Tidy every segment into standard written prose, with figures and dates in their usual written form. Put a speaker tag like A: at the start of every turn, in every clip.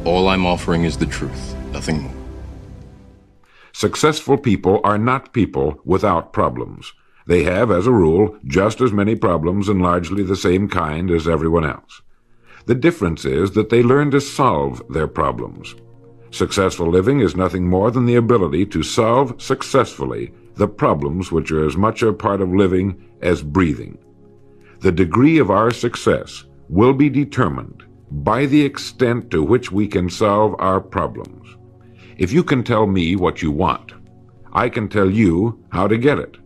A: All I'm offering is the truth, nothing more.
B: Successful people are not people without problems. They have, as a rule, just as many problems and largely the same kind as everyone else. The difference is that they learn to solve their problems. Successful living is nothing more than the ability to solve successfully the problems which are as much a part of living as breathing. The degree of our success will be determined by the extent to which we can solve our problems. If you can tell me what you want, I can tell you how to get it.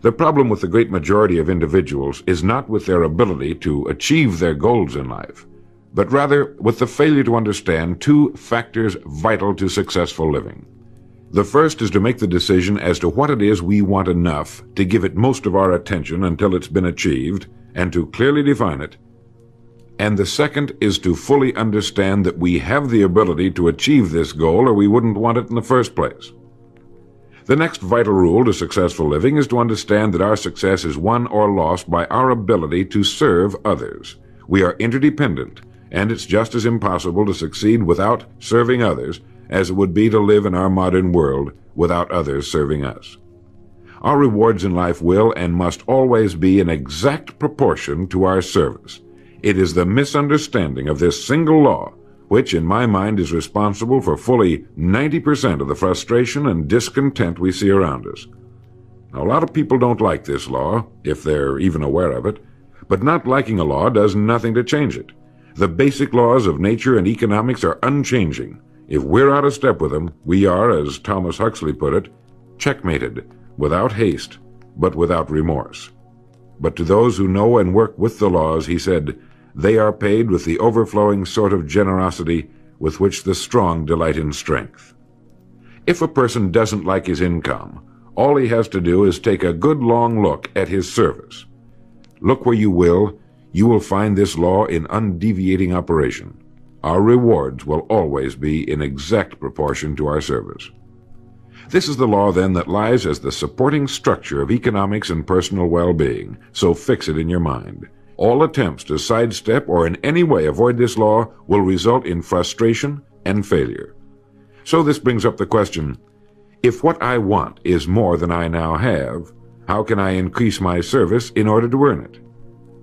B: The problem with the great majority of individuals is not with their ability to achieve their goals in life, but rather with the failure to understand two factors vital to successful living. The first is to make the decision as to what it is we want enough to give it most of our attention until it's been achieved, and to clearly define it. And the second is to fully understand that we have the ability to achieve this goal, or we wouldn't want it in the first place. The next vital rule to successful living is to understand that our success is won or lost by our ability to serve others. We are interdependent, and it's just as impossible to succeed without serving others as it would be to live in our modern world without others serving us. Our rewards in life will and must always be in exact proportion to our service. It is the misunderstanding of this single law which, in my mind, is responsible for fully 90% of the frustration and discontent we see around us. Now, a lot of people don't like this law, if they're even aware of it, but not liking a law does nothing to change it. The basic laws of nature and economics are unchanging. If we're out of step with them, we are, as Thomas Huxley put it, checkmated, without haste, but without remorse. But to those who know and work with the laws, he said, they are paid with the overflowing sort of generosity with which the strong delight in strength. If a person doesn't like his income, all he has to do is take a good long look at his service. Look where you will find this law in undeviating operation. Our rewards will always be in exact proportion to our service. This is the law, then, that lies as the supporting structure of economics and personal well-being, so fix it in your mind. All attempts to sidestep or in any way avoid this law will result in frustration and failure. So this brings up the question, if what I want is more than I now have, how can I increase my service in order to earn it?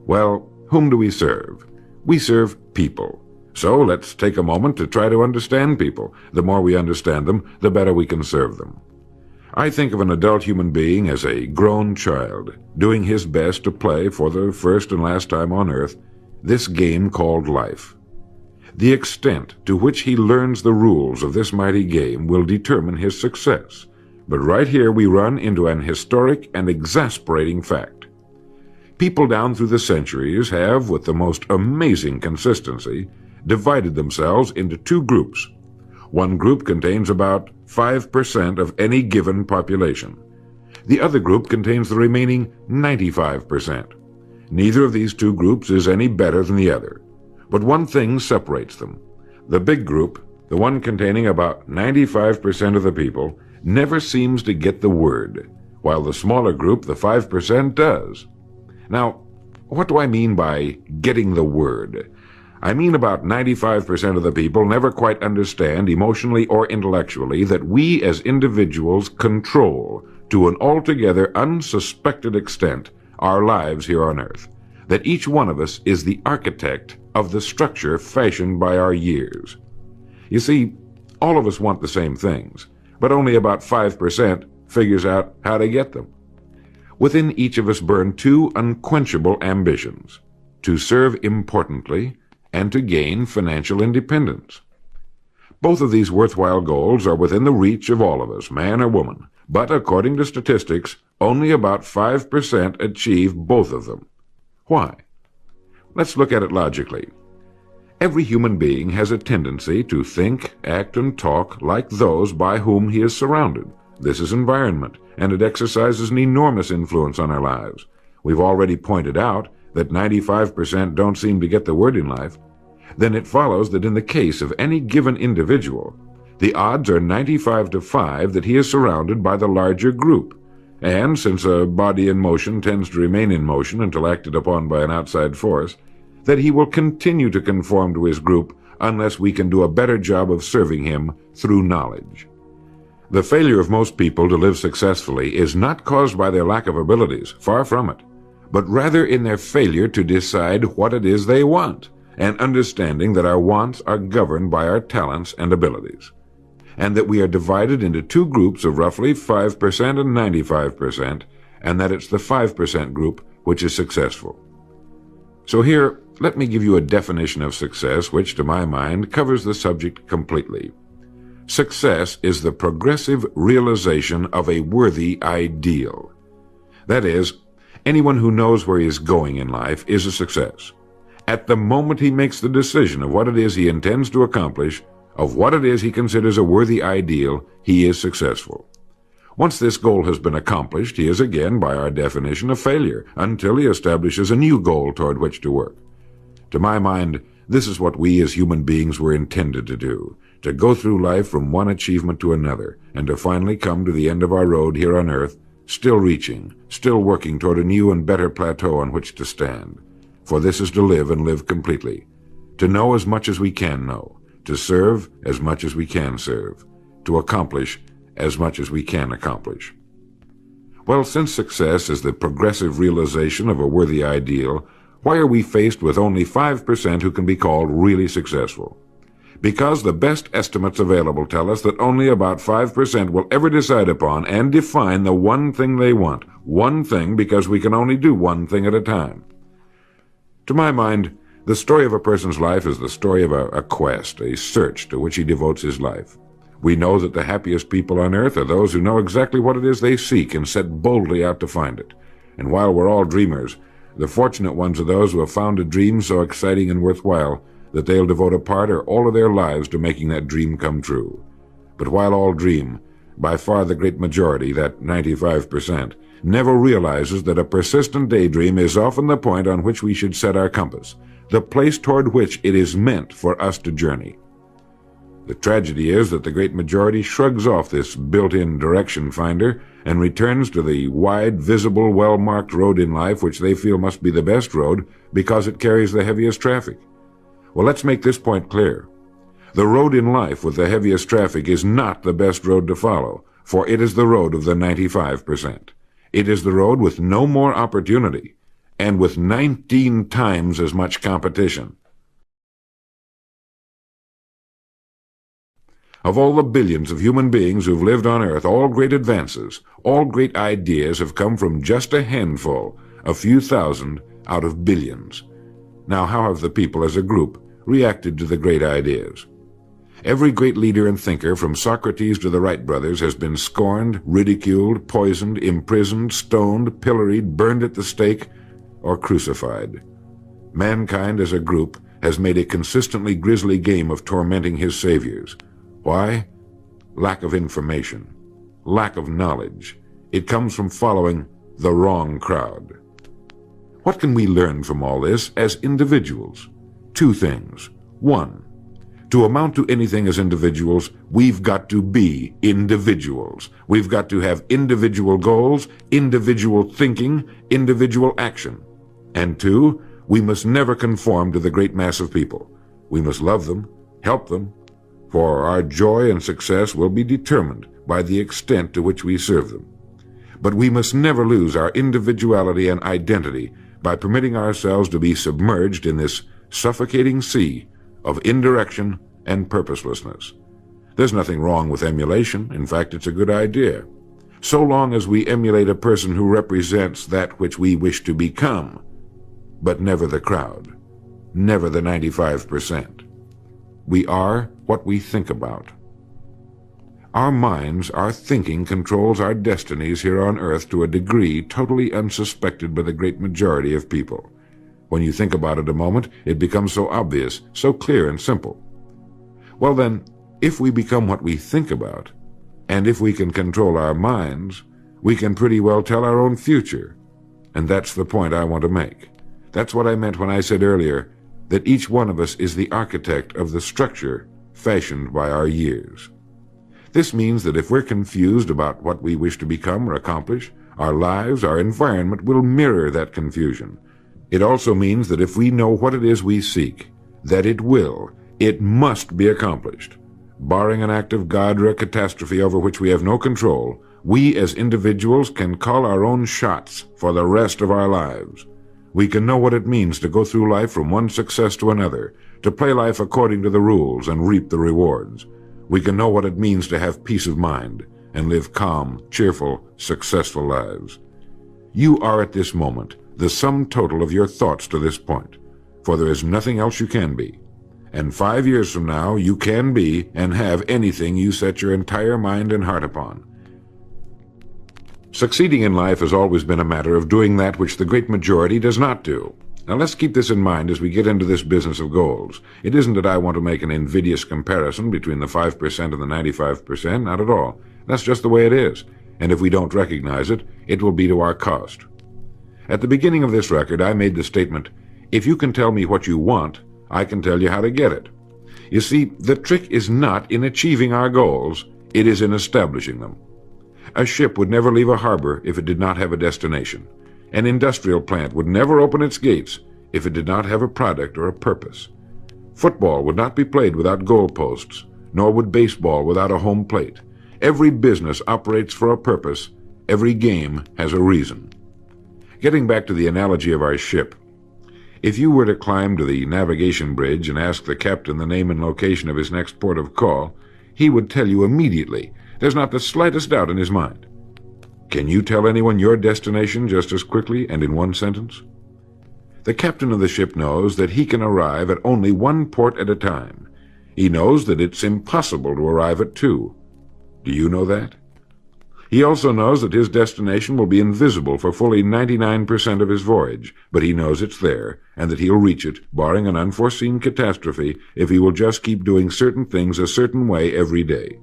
B: Well, whom do we serve? We serve people. So let's take a moment to try to understand people. The more we understand them, the better we can serve them. I think of an adult human being as a grown child, doing his best to play for the first and last time on earth this game called life. The extent to which he learns the rules of this mighty game will determine his success. But right here we run into an historic and exasperating fact. People down through the centuries have, with the most amazing consistency, divided themselves into two groups. One group contains about 5% of any given population. The other group contains the remaining 95%. Neither of these two groups is any better than the other. But one thing separates them. The big group, the one containing about 95% of the people, never seems to get the word, while the smaller group, the 5%, does. Now, what do I mean by getting the word? I mean about 95% of the people never quite understand, emotionally or intellectually, that we as individuals control, to an altogether unsuspected extent, our lives here on earth. That each one of us is the architect of the structure fashioned by our years. You see, all of us want the same things, but only about 5% figures out how to get them. Within each of us burn two unquenchable ambitions: to serve importantly and to gain financial independence. Both of these worthwhile goals are within the reach of all of us, man or woman, but according to statistics, only about 5% achieve both of them. Why? Let's look at it logically. Every human being has a tendency to think, act, and talk like those by whom he is surrounded. This is environment, and it exercises an enormous influence on our lives. We've already pointed out that 95% don't seem to get the word in life. Then it follows that in the case of any given individual, the odds are 95-5 that he is surrounded by the larger group. And since a body in motion tends to remain in motion until acted upon by an outside force, that he will continue to conform to his group unless we can do a better job of serving Him through knowledge. The failure of most people to live successfully is not caused by their lack of abilities, far from it, but rather in their failure to decide what it is they want, and understanding that our wants are governed by our talents and abilities, and that we are divided into two groups of roughly 5% and 95%, and that it's the 5% group which is successful. So here, let me give you a definition of success which, to my mind, covers the subject completely. Success is the progressive realization of a worthy ideal. That is, anyone who knows where he is going in life is a success. At the moment he makes the decision of what it is he intends to accomplish, of what it is he considers a worthy ideal, he is successful. Once this goal has been accomplished, he is again, by our definition, a failure, until he establishes a new goal toward which to work. To my mind, this is what we as human beings were intended to do, to go through life from one achievement to another, and to finally come to the end of our road here on earth, still reaching, still working toward a new and better plateau on which to stand. For this is to live and live completely, to know as much as we can know, to serve as much as we can serve, to accomplish as much as we can accomplish. Well, since success is the progressive realization of a worthy ideal, why are we faced with only 5% who can be called really successful? Because the best estimates available tell us that only about 5% will ever decide upon and define the one thing they want. One thing, because we can only do one thing at a time. To my mind, the story of a person's life is the story of a quest, a search to which he devotes his life. We know that the happiest people on earth are those who know exactly what it is they seek and set boldly out to find it. And while we're all dreamers, the fortunate ones are those who have found a dream so exciting and worthwhile that they'll devote a part or all of their lives to making that dream come true. But while all dream, by far the great majority, that 95%, never realizes that a persistent daydream is often the point on which we should set our compass, the place toward which it is meant for us to journey. The tragedy is that the great majority shrugs off this built-in direction finder and returns to the wide, visible, well-marked road in life which they feel must be the best road because it carries the heaviest traffic. Well, let's make this point clear. The road in life with the heaviest traffic is not the best road to follow, for it is the road of the 95%. It is the road with no more opportunity, and with 19 times as much competition. Of all the billions of human beings who've lived on Earth, all great advances, all great ideas have come from just a handful, a few thousand out of billions. Now, how have the people as a group reacted to the great ideas? Every great leader and thinker, from Socrates to the Wright brothers, has been scorned, ridiculed, poisoned, imprisoned, stoned, pilloried, burned at the stake, or crucified. Mankind as a group has made a consistently grisly game of tormenting his saviors. Why? Lack of information, lack of knowledge. It comes from following the wrong crowd. What can we learn from all this as individuals? Two things. One, to amount to anything as individuals, we've got to be individuals. We've got to have individual goals, individual thinking, individual action. And two, we must never conform to the great mass of people. We must love them, help them, for our joy and success will be determined by the extent to which we serve them. But we must never lose our individuality and identity by permitting ourselves to be submerged in this suffocating sea of indirection and purposelessness. There's nothing wrong with emulation. In fact, it's a good idea, so long as we emulate a person who represents that which we wish to become, but never the crowd, never the 95%. We are what we think about. Our minds, our thinking, controls our destinies here on earth to a degree totally unsuspected by the great majority of people. When you think about it a moment, it becomes so obvious, so clear and simple. Well then, if we become what we think about, and if we can control our minds, we can pretty well tell our own future. And that's the point I want to make. That's what I meant when I said earlier that each one of us is the architect of the structure fashioned by our years. This means that if we're confused about what we wish to become or accomplish, our lives, our environment will mirror that confusion. It also means that if we know what it is we seek, that it will, It must be accomplished. Barring an act of God or a catastrophe over which we have no control, we as individuals can call our own shots for the rest of our lives. We can know what it means to go through life from one success to another, to play life according to the rules and reap the rewards. We can know what it means to have peace of mind and live calm, cheerful, successful lives. You are at this moment the sum total of your thoughts to this point, for there is nothing else you can be. And 5 years from now, you can be and have anything you set your entire mind and heart upon. Succeeding in life has always been a matter of doing that which the great majority does not do. Now let's keep this in mind as we get into this business of goals. It isn't that I want to make an invidious comparison between the 5% and the 95%, not at all. That's just the way it is. And if we don't recognize it, it will be to our cost. At the beginning of this record, I made the statement, if you can tell me what you want, I can tell you how to get it. You see, the trick is not in achieving our goals, it is in establishing them. A ship would never leave a harbor if it did not have a destination. An industrial plant would never open its gates if it did not have a product or a purpose. Football would not be played without goalposts, nor would baseball without a home plate. Every business operates for a purpose. Every game has a reason. Getting back to the analogy of our ship, if you were to climb to the navigation bridge and ask the captain the name and location of his next port of call, he would tell you immediately. There's not the slightest doubt in his mind. Can you tell anyone your destination just as quickly and in one sentence? The captain of the ship knows that he can arrive at only one port at a time. He knows that it's impossible to arrive at two. Do you know that? He also knows that his destination will be invisible for fully 99% of his voyage, but he knows it's there, and that he'll reach it, barring an unforeseen catastrophe, if he will just keep doing certain things a certain way every day.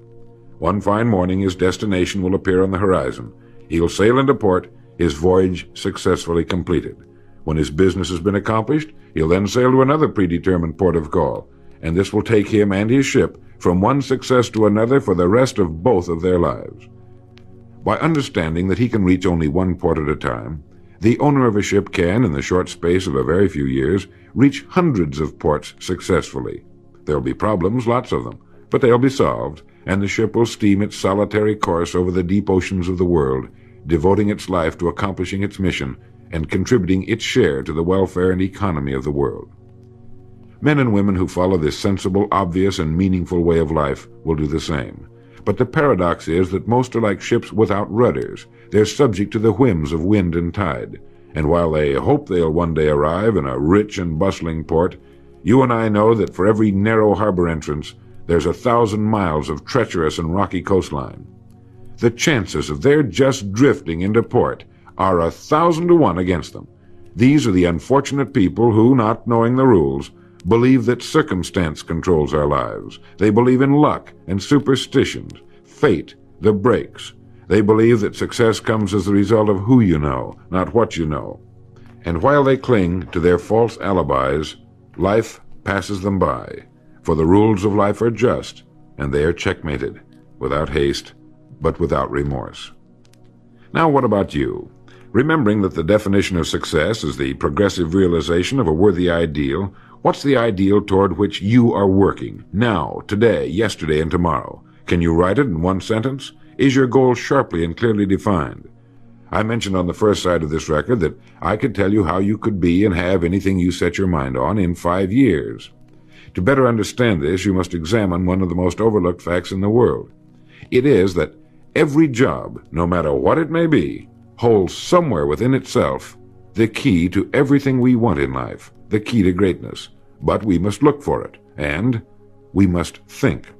B: One fine morning his destination will appear on the horizon. He'll sail into port, his voyage successfully completed. When his business has been accomplished, he'll then sail to another predetermined port of call, and this will take him and his ship from one success to another for the rest of both of their lives. By understanding that he can reach only one port at a time, the owner of a ship can, in the short space of a very few years, reach hundreds of ports successfully. There'll be problems, lots of them, but they'll be solved, and the ship will steam its solitary course over the deep oceans of the world, devoting its life to accomplishing its mission and contributing its share to the welfare and economy of the world. Men and women who follow this sensible, obvious, and meaningful way of life will do the same. But the paradox is that most are like ships without rudders. They're subject to the whims of wind and tide. And while they hope they'll one day arrive in a rich and bustling port, you and I know that for every narrow harbor entrance, there's 1,000 miles of treacherous and rocky coastline. The chances of their just drifting into port are 1,000 to 1 against them. These are the unfortunate people who, not knowing the rules, believe that circumstance controls our lives. They believe in luck and superstitions, fate, the breaks. They believe that success comes as the result of who you know, not what you know. And while they cling to their false alibis, life passes them by. For the rules of life are just, and they are checkmated, without haste, but without remorse. Now what about you? Remembering that the definition of success is the progressive realization of a worthy ideal, what's the ideal toward which you are working, now, today, yesterday, and tomorrow? Can you write it in one sentence? Is your goal sharply and clearly defined? I mentioned on the first side of this record that I could tell you how you could be and have anything you set your mind on in 5 years. To better understand this, you must examine one of the most overlooked facts in the world. It is that every job, no matter what it may be, holds somewhere within itself the key to everything we want in life, the key to greatness. But we must look for it, and we must think.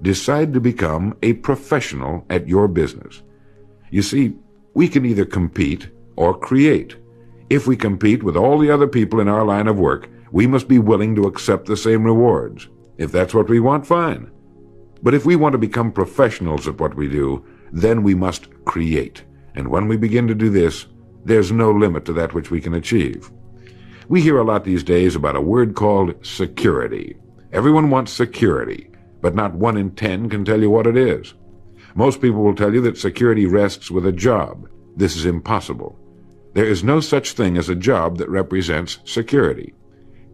B: Decide to become a professional at your business. You see, we can either compete or create. If we compete with all the other people in our line of work, we must be willing to accept the same rewards. If that's what we want, fine. But if we want to become professionals at what we do, then we must create. And when we begin to do this, there's no limit to that which we can achieve. We hear a lot these days about a word called security. Everyone wants security, but not 1 in 10 can tell you what it is. Most people will tell you that security rests with a job. This is impossible. There is no such thing as a job that represents security.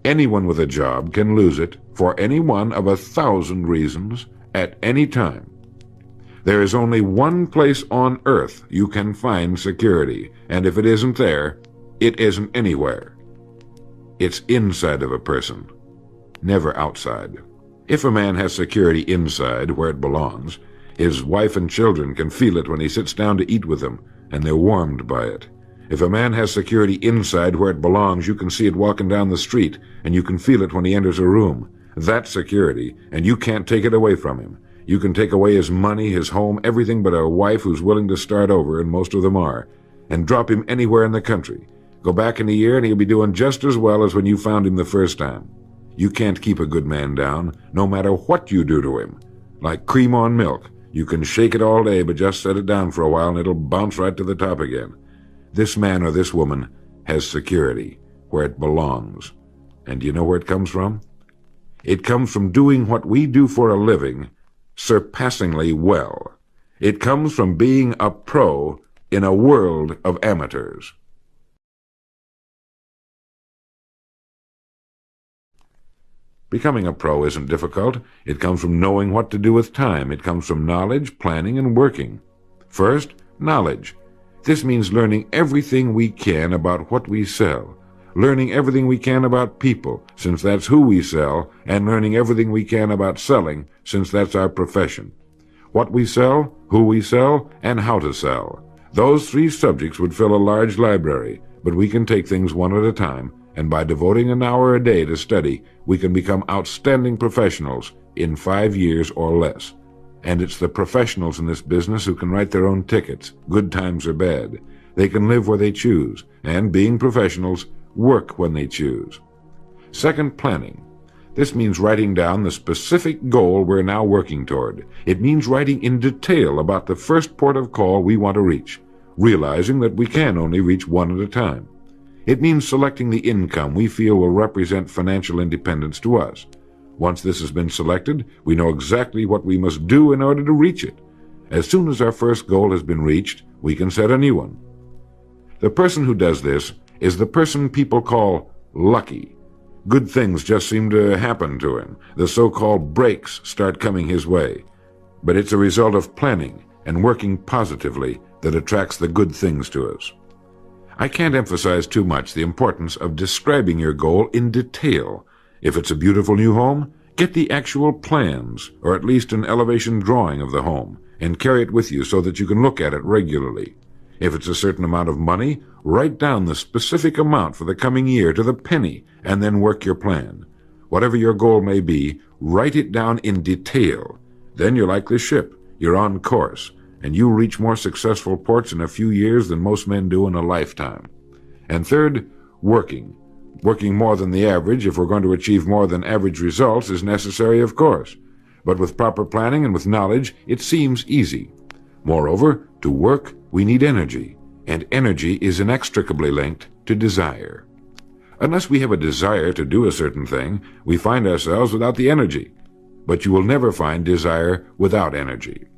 B: Anyone with a job can lose it for any one of 1,000 reasons at any time. There is only one place on earth you can find security, and if it isn't there, it isn't anywhere. It's inside of a person, never outside. If a man has security inside, where it belongs, his wife and children can feel it when he sits down to eat with them, and they're warmed by it. If a man has security inside, where it belongs, you can see it walking down the street, and you can feel it when he enters a room. That's security, and you can't take it away from him. You can take away his money, his home, everything but a wife who's willing to start over, and most of them are, and drop him anywhere in the country. Go back in a year, and he'll be doing just as well as when you found him the first time. You can't keep a good man down, no matter what you do to him. Like cream on milk. You can shake it all day, but just set it down for a while, and it'll bounce right to the top again. This man or this woman has security, where it belongs. And do you know where it comes from? It comes from doing what we do for a living surpassingly well. It comes from being a pro in a world of amateurs. Becoming a pro isn't difficult. It comes from knowing what to do with time. It comes from knowledge, planning, and working. First, knowledge. This means learning everything we can about what we sell, learning everything we can about people, since that's who we sell, and learning everything we can about selling, since that's our profession. What we sell, who we sell, and how to sell. Those 3 subjects would fill a large library, but we can take things one at a time, and by devoting an hour a day to study, we can become outstanding professionals in 5 years or less. And it's the professionals in this business who can write their own tickets, good times or bad. They can live where they choose, and being professionals, work when they choose. Second, planning. This means writing down the specific goal we're now working toward. It means writing in detail about the first port of call we want to reach, realizing that we can only reach one at a time. It means selecting the income we feel will represent financial independence to us. Once this has been selected, we know exactly what we must do in order to reach it. As soon as our first goal has been reached, we can set a new one. The person who does this is the person people call lucky. Good things just seem to happen to him. The so-called breaks start coming his way. But it's a result of planning and working positively that attracts the good things to us. I can't emphasize too much the importance of describing your goal in detail. If it's a beautiful new home, get the actual plans, or at least an elevation drawing of the home, and carry it with you so that you can look at it regularly. If it's a certain amount of money, write down the specific amount for the coming year to the penny, and then work your plan. Whatever your goal may be, write it down in detail. Then you're like the ship. You're on course, and you reach more successful ports in a few years than most men do in a lifetime. And third, working. Working more than the average, if we're going to achieve more than average results, is necessary, of course. But with proper planning and with knowledge, it seems easy. Moreover, to work, we need energy, and energy is inextricably linked to desire. Unless we have a desire to do a certain thing, we find ourselves without the energy. But you will never find desire without energy.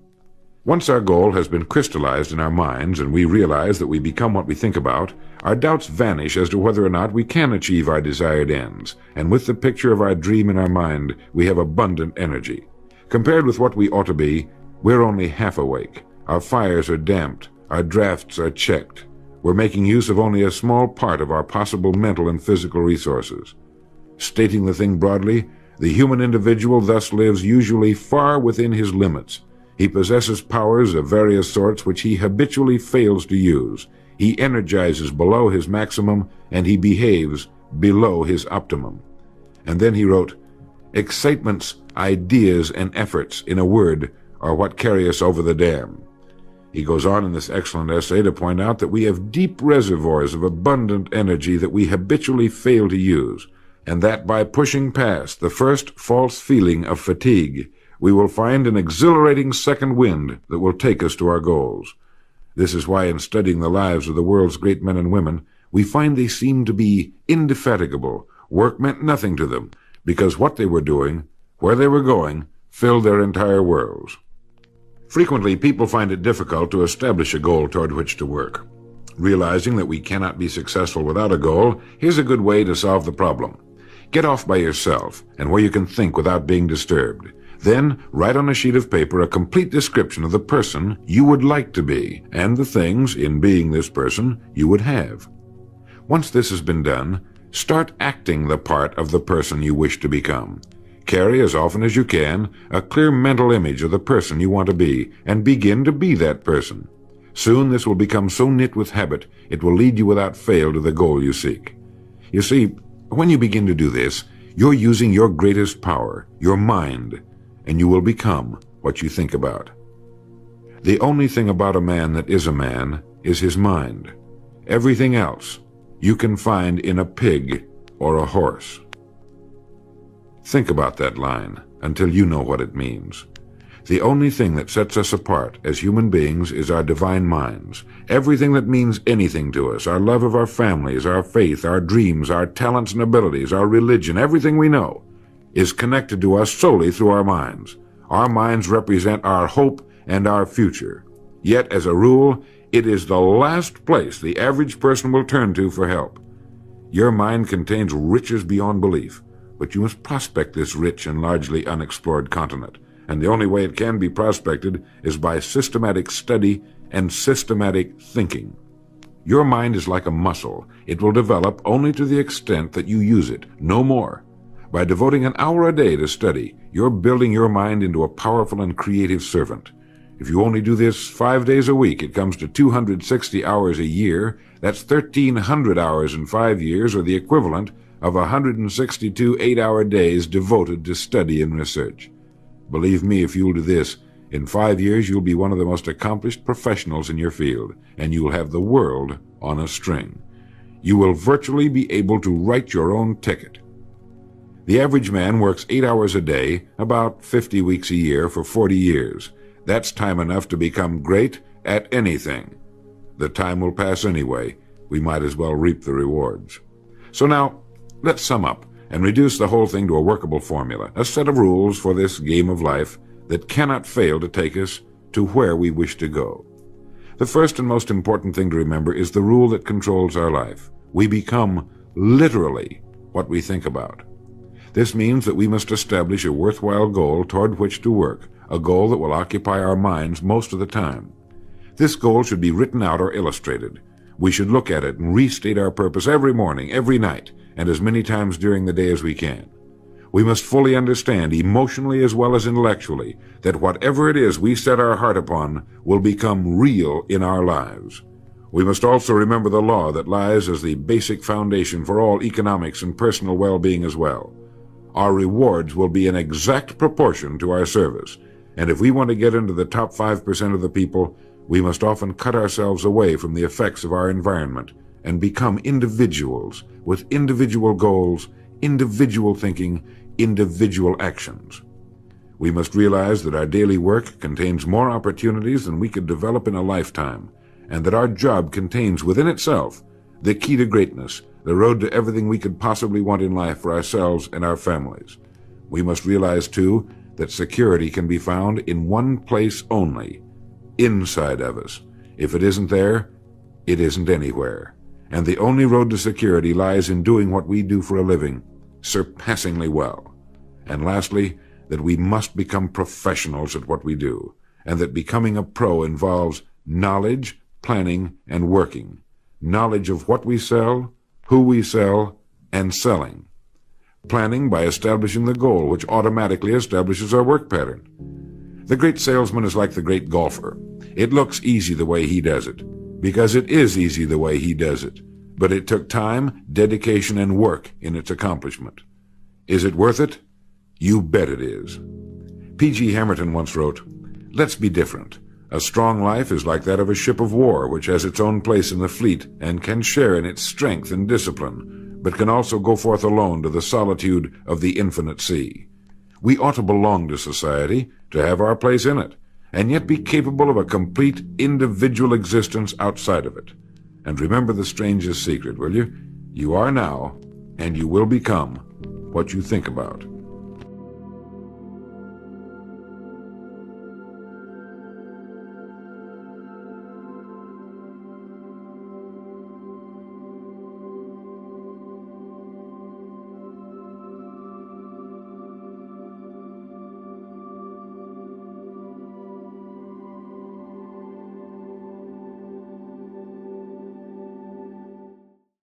B: Once our goal has been crystallized in our minds and we realize that we become what we think about, our doubts vanish as to whether or not we can achieve our desired ends, and with the picture of our dream in our mind, we have abundant energy. Compared with what we ought to be, we're only half awake. Our fires are damped, our drafts are checked. We're making use of only a small part of our possible mental and physical resources. Stating the thing broadly, the human individual thus lives usually far within his limits. He possesses powers of various sorts which he habitually fails to use. He energizes below his maximum, and he behaves below his optimum. And then he wrote, "Excitements, ideas, and efforts, in a word, are what carry us over the dam." He goes on in this excellent essay to point out that we have deep reservoirs of abundant energy that we habitually fail to use, and that by pushing past the first false feeling of fatigue, we will find an exhilarating second wind that will take us to our goals. This is why in studying the lives of the world's great men and women, we find they seem to be indefatigable. Work meant nothing to them, because what they were doing, where they were going, filled their entire worlds. Frequently, people find it difficult to establish a goal toward which to work. Realizing that we cannot be successful without a goal, here's a good way to solve the problem. Get off by yourself and where you can think without being disturbed. Then write on a sheet of paper a complete description of the person you would like to be and the things, in being this person, you would have. Once this has been done, start acting the part of the person you wish to become. Carry as often as you can a clear mental image of the person you want to be and begin to be that person. Soon this will become so knit with habit it will lead you without fail to the goal you seek. You see, when you begin to do this, you're using your greatest power, your mind, and you will become what you think about. The only thing about a man that is a man is his mind. Everything else you can find in a pig or a horse. Think about that line until you know what it means. The only thing that sets us apart as human beings is our divine minds. Everything that means anything to us, our love of our families, our faith, our dreams, our talents and abilities, our religion, everything we know, is connected to us solely through our minds. Our minds represent our hope and our future. Yet, as a rule, it is the last place the average person will turn to for help. Your mind contains riches beyond belief, but you must prospect this rich and largely unexplored continent. And the only way it can be prospected is by systematic study and systematic thinking. Your mind is like a muscle. It will develop only to the extent that you use it, no more. By devoting an hour a day to study, you're building your mind into a powerful and creative servant. If you only do this 5 days a week, it comes to 260 hours a year. That's 1,300 hours in 5 years, or the equivalent of 162 8-hour days devoted to study and research. Believe me, if you'll do this, in 5 years you'll be one of the most accomplished professionals in your field, and you'll have the world on a string. You will virtually be able to write your own ticket. The average man works 8 hours a day, about 50 weeks a year, for 40 years. That's time enough to become great at anything. The time will pass anyway. We might as well reap the rewards. So now, let's sum up and reduce the whole thing to a workable formula, a set of rules for this game of life that cannot fail to take us to where we wish to go. The first and most important thing to remember is the rule that controls our life. We become literally what we think about. This means that we must establish a worthwhile goal toward which to work, a goal that will occupy our minds most of the time. This goal should be written out or illustrated. We should look at it and restate our purpose every morning, every night, and as many times during the day as we can. We must fully understand, emotionally as well as intellectually, that whatever it is we set our heart upon will become real in our lives. We must also remember the law that lies as the basic foundation for all economics and personal well-being as well. Our rewards will be in exact proportion to our service, and if we want to get into the top 5% of the people, we must often cut ourselves away from the effects of our environment and become individuals with individual goals, individual thinking, individual actions. We must realize that our daily work contains more opportunities than we could develop in a lifetime, and that our job contains within itself the key to greatness, the road to everything we could possibly want in life for ourselves and our families. We must realize, too, that security can be found in one place only, inside of us. If it isn't there, it isn't anywhere. And the only road to security lies in doing what we do for a living surpassingly well. And lastly, that we must become professionals at what we do, and that becoming a pro involves knowledge, planning, and working. Knowledge of what we sell, who we sell, and selling. Planning by establishing the goal, which automatically establishes our work pattern. The great salesman is like the great golfer. It looks easy the way he does it, because it is easy the way he does it. But it took time, dedication, and work in its accomplishment. Is it worth it? You bet it is. P.G. Hamilton once wrote, "Let's be different. A strong life is like that of a ship of war, which has its own place in the fleet and can share in its strength and discipline, but can also go forth alone to the solitude of the infinite sea. We ought to belong to society, to have our place in it, and yet be capable of a complete individual existence outside of it. And remember the strangest secret, will you? You are now, and you will become, what you think about."